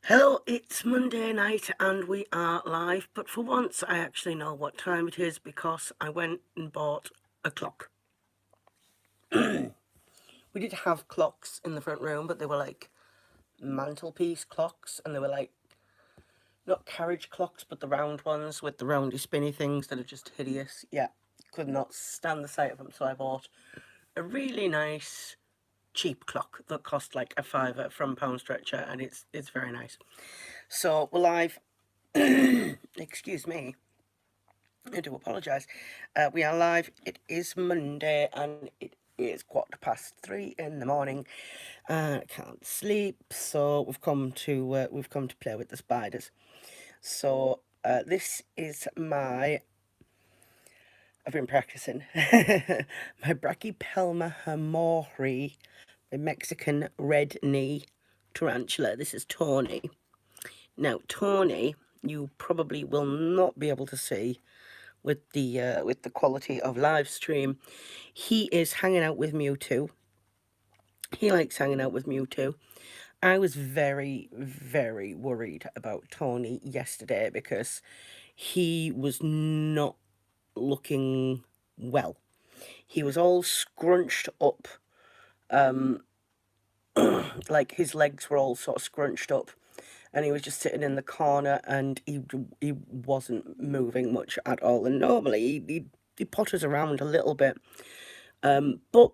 Hello, it's Monday night and we are live, but for once I actually know what time it is because I went and bought a clock. We did have clocks in the front room, but they were like mantelpiece clocks, and they were like not carriage clocks, but the round ones with the roundy spinny things that are just hideous. Yeah, could not stand the sight of them, so I bought a really nice cheap clock that cost like a fiver from Pound Stretcher, and it's very nice. So we're live. Excuse me. I do apologise. We are live. It is Monday and it is 3:15 in the morning. I can't sleep, so we've come to play with the spiders. So this is my. I've been practicing my Brachypelma hamori, the Mexican red knee tarantula. This is Tawny. Now Tawny, you probably will not be able to see with the quality of live stream. He is hanging out with Mewtwo. He likes hanging out with Mewtwo. I was very, very worried about Tawny yesterday because he was not looking well. He was all scrunched up, like his legs were all sort of scrunched up, and he was just sitting in the corner, and he wasn't moving much at all. And normally he potters around a little bit, but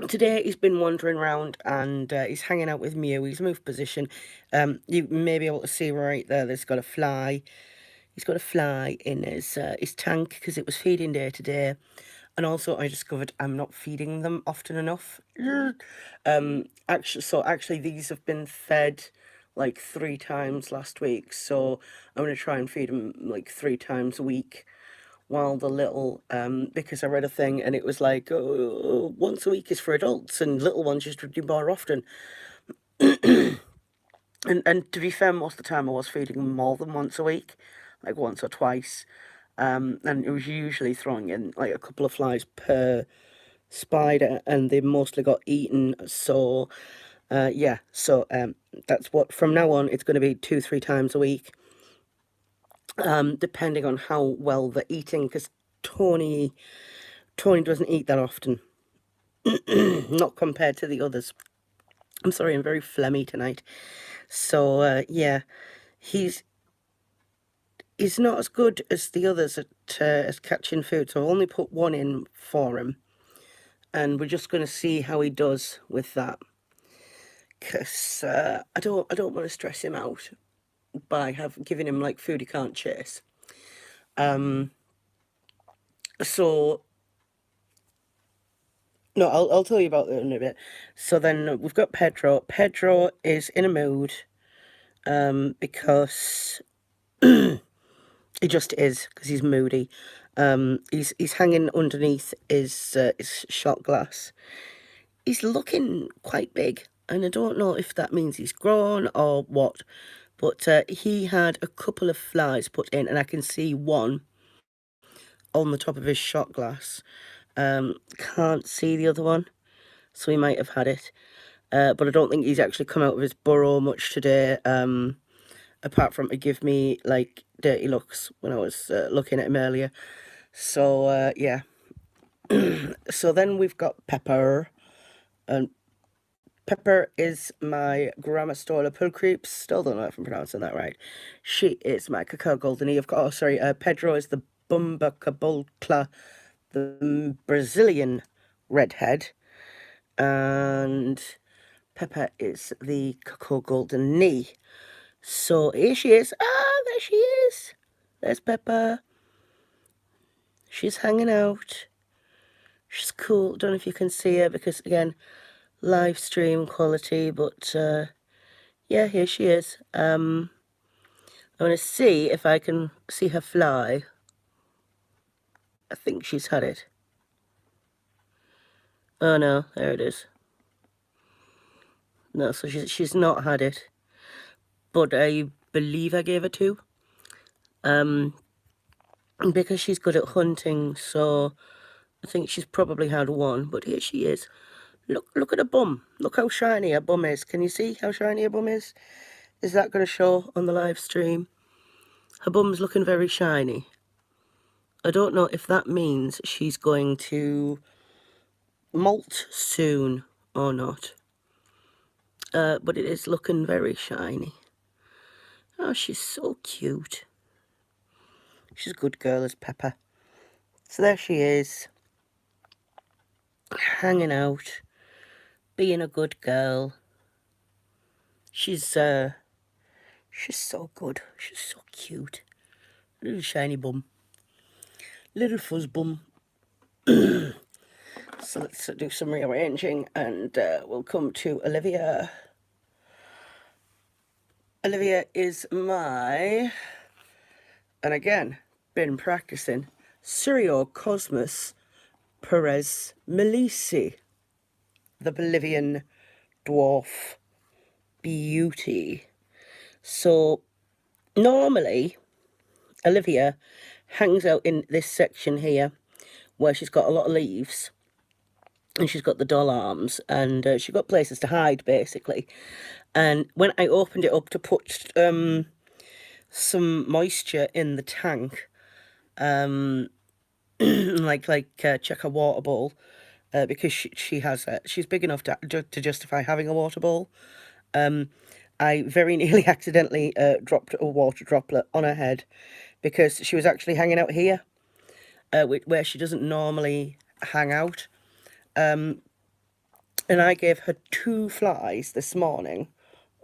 today he's been wandering around and he's hanging out with Mew. He's moved position. You may be able to see right there. There's got a fly. He's got a fly in his tank because it was feeding day today. And also, I discovered I'm not feeding them often enough. Actually, these have been fed like 3 times last week. So I'm gonna try and feed them like 3 times a week while the little, because I read a thing and it was like, oh, once a week is for adults and little ones just do more often. And to be fair, most of the time I was feeding them more than once a week, like once or twice. And it was usually throwing in like a couple of flies per spider, and they mostly got eaten. So, yeah, so that's what, from now on, it's going to be 2, 3 times a week. Depending on how well they're eating, because Tawny doesn't eat that often, not compared to the others. I'm sorry, I'm very phlegmy tonight. So yeah, he's not as good as the others at as catching food. So I've only put one in for him, and we're just going to see how he does with that. Because I don't want to stress him out by giving him like food he can't chase. So no, I'll tell you about it in a bit. So then we've got Pedro. Pedro is in a mood, because he just is, because he's moody. He's hanging underneath his shot glass. He's looking quite big, and I don't know if that means he's grown or what. But he had a couple of flies put in, and I can see one on the top of his shot glass. Can't see the other one, so he might have had it. But I don't think he's actually come out of his burrow much today, apart from to give me, like, dirty looks when I was looking at him earlier. So, yeah. So then we've got Pepper, and Pepper is my Grammostola Pulcreeps. Still don't know if I'm pronouncing that right. She is my Cacao Goldenie. Of course, sorry. Pedro is the Bumbacabulcla, the Brazilian redhead. And Pepper is the Cacao Golden Knee. So here she is. Ah, there she is. There's Pepper. She's hanging out. She's cool. Don't know if you can see her because, again, live stream quality, but yeah, here she is. I'm going to see if I can see her fly. I think she's had it. Oh no, there it is. No, so she's not had it, but I believe I gave her 2. Because she's good at hunting, so I think she's probably had 1, but here she is. Look at her bum. Look how shiny her bum is. Can you see how shiny her bum is? Is that going to show on the live stream? Her bum's looking very shiny. I don't know if that means she's going to molt soon or not. But it is looking very shiny. Oh, she's so cute. She's a good girl, is Pepper. So there she is, hanging out, being a good girl. She's so good. She's so cute. Little shiny bum. Little fuzz bum. So let's do some rearranging and we'll come to Olivia. Olivia is my, and again, been practicing, Cyriocosmus Perez Melisi, the Bolivian dwarf beauty. So normally Olivia hangs out in this section here where she's got a lot of leaves and she's got the doll arms and she's got places to hide basically. And when I opened it up to put some moisture in the tank, check her water bowl, because she has she's big enough to justify having a water bowl. I very nearly accidentally dropped a water droplet on her head because she was actually hanging out here, where she doesn't normally hang out. And I gave her 2 flies this morning.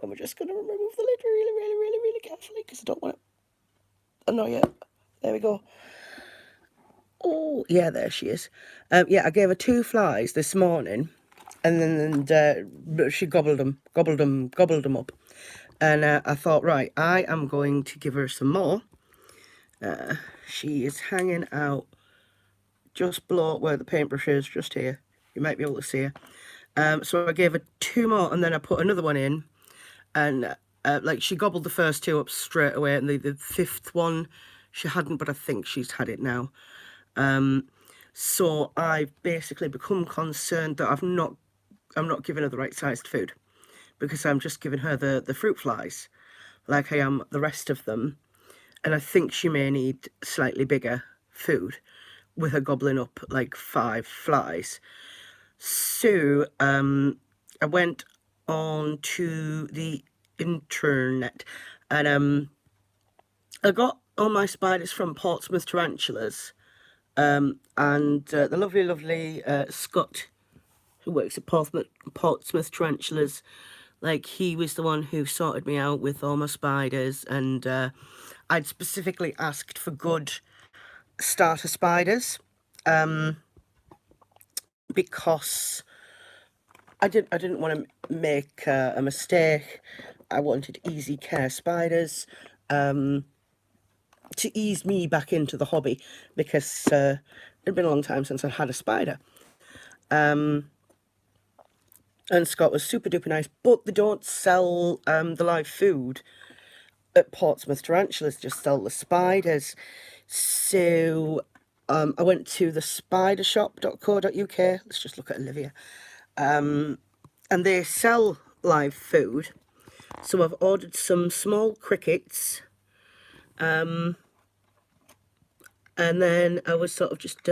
And we're just going to remove the lid really carefully because I don't want to annoy her. There we go. Oh, yeah, there she is. Yeah, I gave her 2 flies this morning, and then she gobbled them up. And I thought, right, I am going to give her some more. She is hanging out just below where the paintbrush is, just here. You might be able to see her. So I gave her 2 more, and then I put another one in, and she gobbled the first 2 up straight away, and the 5th one she hadn't, but I think she's had it now. So I've basically become concerned that I'm not giving her the right sized food, because I'm just giving her the fruit flies like I am the rest of them, and I think she may need slightly bigger food with her gobbling up like 5 flies. So I went on to the internet and I got all my spiders from Portsmouth Tarantulas, and the lovely Scott, who works at Portsmouth Tarantulas, like, he was the one who sorted me out with all my spiders, and I'd specifically asked for good starter spiders, because I didn't want to make a mistake. I wanted easy care spiders, to ease me back into the hobby, because it'd been a long time since I'd had a spider. And Scott was super duper nice, but they don't sell the live food at Portsmouth Tarantulas, just sell the spiders. So I went to the spidershop.co.uk. Let's just look at Olivia. And they sell live food. So I've ordered some small crickets. And then I was sort of just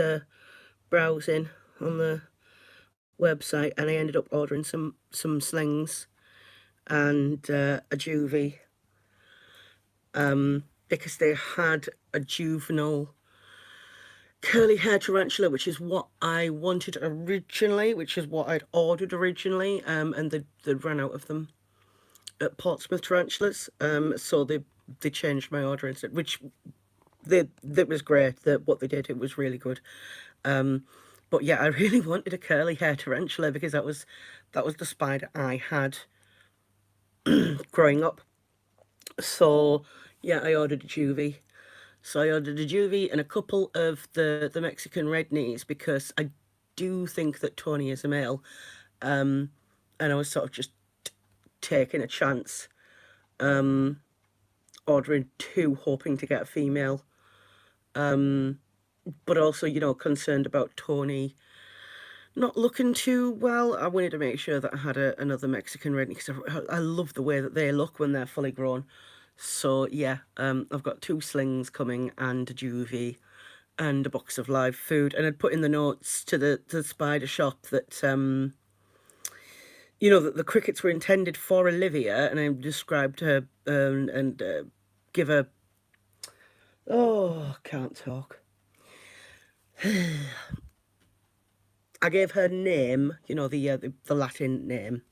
browsing on the website, and I ended up ordering some slings and a juvie, because they had a juvenile curly hair tarantula, which is what I wanted originally, which is what I'd ordered originally, and they'd run out of them at Portsmouth Tarantulas, so they changed my order instead, which that was great. That what they did, it was really good. But yeah, I really wanted a curly hair tarantula because that was the spider I had growing up. So yeah, I ordered a juvie. So I ordered a juvie and a couple of the Mexican red knees, because I do think that Tony is a male, and I was sort of just taking a chance, ordering 2, hoping to get a female, but also, you know, concerned about Tony not looking too well. I wanted to make sure that I had another Mexican Redney because I love the way that they look when they're fully grown. So yeah, I've got 2 slings coming and a juvie and a box of live food. And I'd put in the notes to the spider shop that you know, that the crickets were intended for Olivia, and I described her and give her. Oh, can't talk. I gave her name, you know, the Latin name,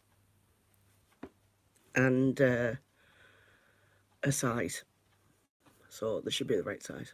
and a size. So they should be the right size.